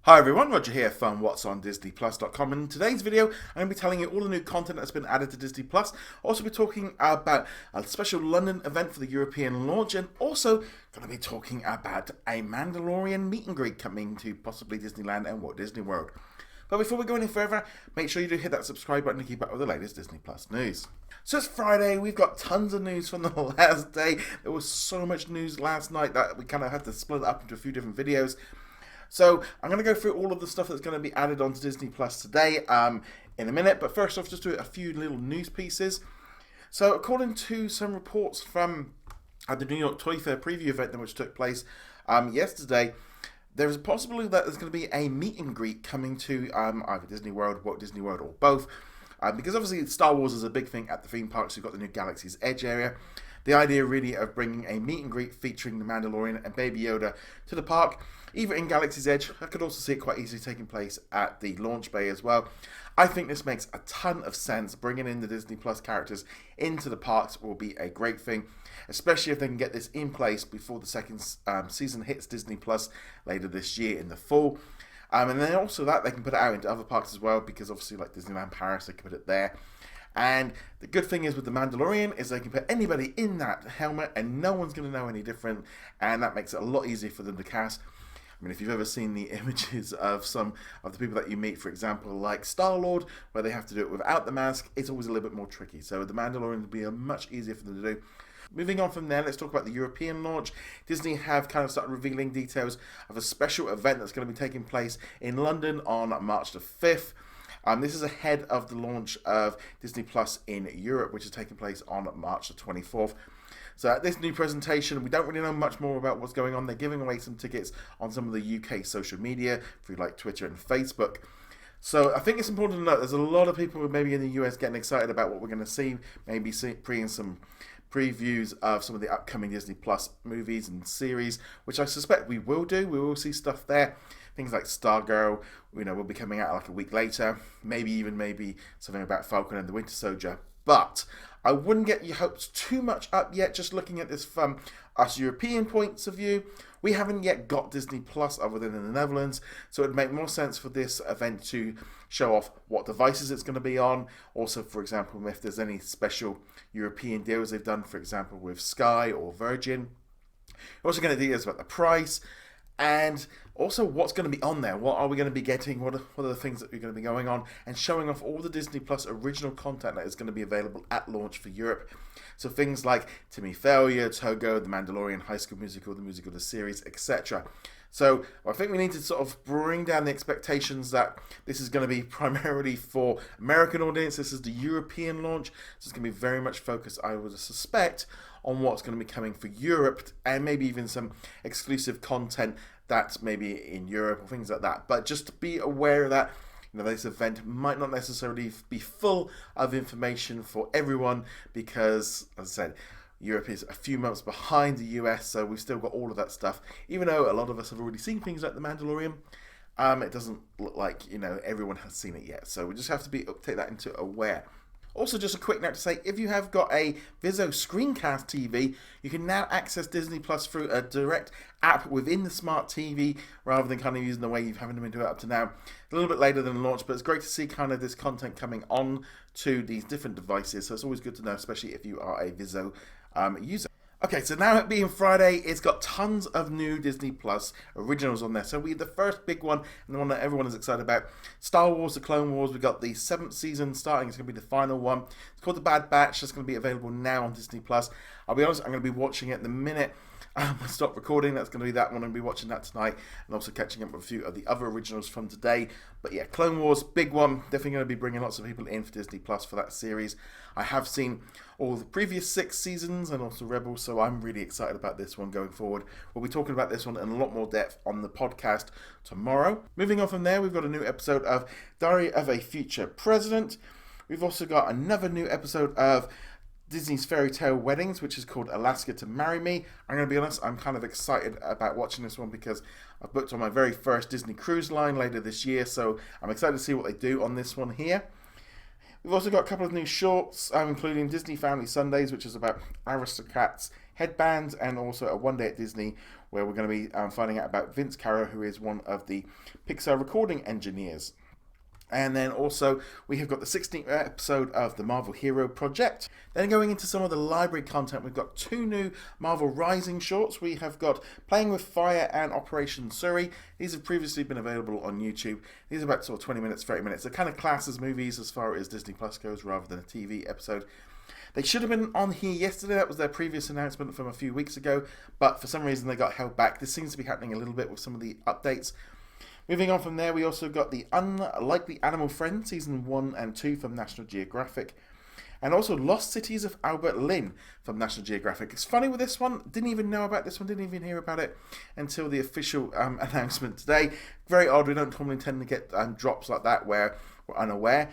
Hi everyone, Roger here from what's on DisneyPlus.com, and in today's video I'm going to be telling you all the new content that's been added to Disney Plus. Also be talking about a special London event for the European launch, and also going to be talking about a Mandalorian meet and greet coming to possibly Disneyland and Walt Disney World. But before we go any further, make sure you do hit that subscribe button to keep up with the latest Disney Plus news. So it's Friday, we've got tons of news from the last day. There was so much news last night that we kind of had to split it up into a few different videos. So I'm going to go through all of the stuff that's going to be added onto Disney Plus today in a minute. But first off, just do a few little news pieces. So according to some reports from the New York Toy Fair preview event which took place yesterday, there is a possibility that there's going to be a meet and greet coming to either Disney World, Walt Disney World, or both. Because obviously Star Wars is a big thing at the theme parks. You've got the new Galaxy's Edge area. The idea really of bringing a meet and greet featuring the Mandalorian and Baby Yoda to the park, either in Galaxy's Edge. I could also see it quite easily taking place at the launch bay as well. I think this makes a ton of sense. Bringing in the Disney Plus characters into the parks will be a great thing, especially if they can get this in place before the second season hits Disney Plus later this year in the fall. And then also that they can put it out into other parks as well, because obviously like Disneyland Paris, they can put it there. And the good thing is with the Mandalorian is they can put anybody in that helmet and no one's going to know any different, and that makes it a lot easier for them to cast. I mean, if you've ever seen the images of some of the people that you meet, for example, like Star-Lord, where they have to do it without the mask, it's always a little bit more tricky. So the Mandalorian will be much easier for them to do. Moving on from there, let's talk about the European launch. Disney have kind of started revealing details of a special event that's going to be taking place in London on March the 5th. This is ahead of the launch of Disney Plus in Europe, which is taking place on March the 24th. So at this new presentation, we don't really know much more about what's going on. They're giving away some tickets on some of the UK social media through like Twitter and Facebook. So I think it's important to note there's a lot of people maybe in the US getting excited about what we're going to see, maybe seeing some previews of some of the upcoming Disney Plus movies and series, which I suspect we will do. We will see stuff there. Things like Stargirl, will be coming out like a week later. Maybe something about Falcon and the Winter Soldier. But I wouldn't get your hopes too much up yet. Just looking at this from us European points of view, we haven't yet got Disney Plus other than in the Netherlands. So it'd make more sense for this event to show off what devices it's going to be on. Also, for example, if there's any special European deals they've done, for example, with Sky or Virgin. We're also going to details about the price. And also what's going to be on there. What are we going to be getting? What are the things that are going to be going on? And showing off all the Disney Plus original content that is going to be available at launch for Europe. So things like Timmy Failure, Togo, The Mandalorian, High School Musical, the musical, the series, etc. So I think we need to sort of bring down the expectations that this is going to be primarily for American audience. This is the European launch. So it's going to be very much focused, I would suspect, on what's going to be coming for Europe, and maybe even some exclusive content that's maybe in Europe or things like that. But just to be aware that this event might not necessarily be full of information for everyone, because, as I said, Europe is a few months behind the US, so we've still got all of that stuff. Even though a lot of us have already seen things like The Mandalorian, it doesn't look like everyone has seen it yet. So we just have to take that into aware. Also, just a quick note to say, if you have got a Vizio Screencast TV, you can now access Disney Plus through a direct app within the smart TV, rather than kind of using the way you've having been doing it up to now. A little bit later than launch, but it's great to see kind of this content coming on to these different devices. So it's always good to know, especially if you are a Vizio user. Okay, so now it being Friday, it's got tons of new Disney Plus originals on there. So we had the first big one, and the one that everyone is excited about, Star Wars: The Clone Wars. We got the 7th season starting. It's going to be the final one. It's called The Bad Batch. It's going to be available now on Disney Plus. I'll be honest, I'm going to be watching it the minute I stop recording. That's going to be that one. I'm going to be watching that tonight, and also catching up with a few of the other originals from today. But yeah, Clone Wars, big one. Definitely going to be bringing lots of people in for Disney Plus for that series. I have seen all the previous 6 seasons and also Rebels, so I'm really excited about this one going forward. We'll be talking about this one in a lot more depth on the podcast tomorrow. Moving on from there, we've got a new episode of Diary of a Future President. We've also got another new episode of Disney's Fairy Tale Weddings, which is called Alaska to Marry Me. I'm going to be honest, I'm kind of excited about watching this one because I've booked on my very first Disney cruise line later this year, so I'm excited to see what they do on this one here. We've also got a couple of new shorts, including Disney Family Sundays, which is about aristocrats headbands, and also a One Day at Disney, where we're going to be finding out about Vince Carroll, who is one of the Pixar recording engineers. And then also we have got the 16th episode of the Marvel Hero Project. Then going into some of the library content, we've got 2 new Marvel Rising shorts. We have got Playing with Fire and Operation Surrey. These have previously been available on YouTube. These are about sort of 20 minutes, 30 minutes. They're kind of classed as movies as far as Disney Plus goes, rather than a TV episode. They should have been on here yesterday. That was their previous announcement from a few weeks ago, but for some reason they got held back. This seems to be happening a little bit with some of the updates. Moving on from there, we also got the Unlikely Animal Friend, Season 1 and 2 from National Geographic. And also Lost Cities of Albert Lynn from National Geographic. It's funny with this one, didn't even know about this one, didn't even hear about it until the official announcement today. Very odd, we don't normally tend to get drops like that where we're unaware.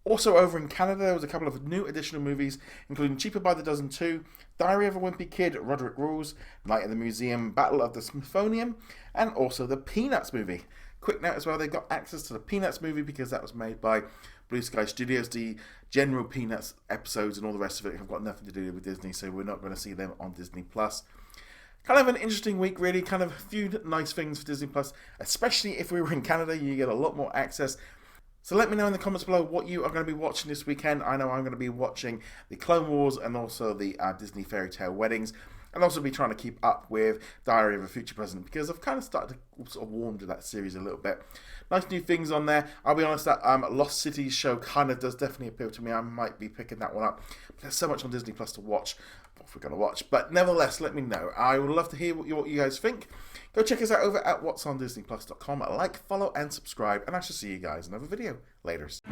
Also over in Canada, there was a couple of new additional movies, including Cheaper by the Dozen 2, Diary of a Wimpy Kid, Roderick Rules, Night in the Museum, Battle of the Smithsonian, and also the Peanuts movie. Quick note as well, they got access to the Peanuts movie because that was made by Blue Sky Studios. The general Peanuts episodes and all the rest of it have got nothing to do with Disney, so we're not going to see them on Disney Plus. Kind of an interesting week, really. Kind of a few nice things for Disney Plus, especially if we were in Canada. You get a lot more access. So let me know in the comments below what you are going to be watching this weekend. I know I'm going to be watching the Clone Wars and also the Disney Fairy Tale Weddings. And also be trying to keep up with Diary of a Future President, because I've kind of started to sort of warm to that series a little bit. Nice new things on there. I'll be honest, that Lost Cities show kind of does definitely appeal to me. I might be picking that one up. But there's so much on Disney Plus to watch. What we're going to watch. But nevertheless, let me know. I would love to hear what you guys think. Go check us out over at whatsondisneyplus.com. Like, follow, and subscribe. And I shall see you guys in another video. Laters.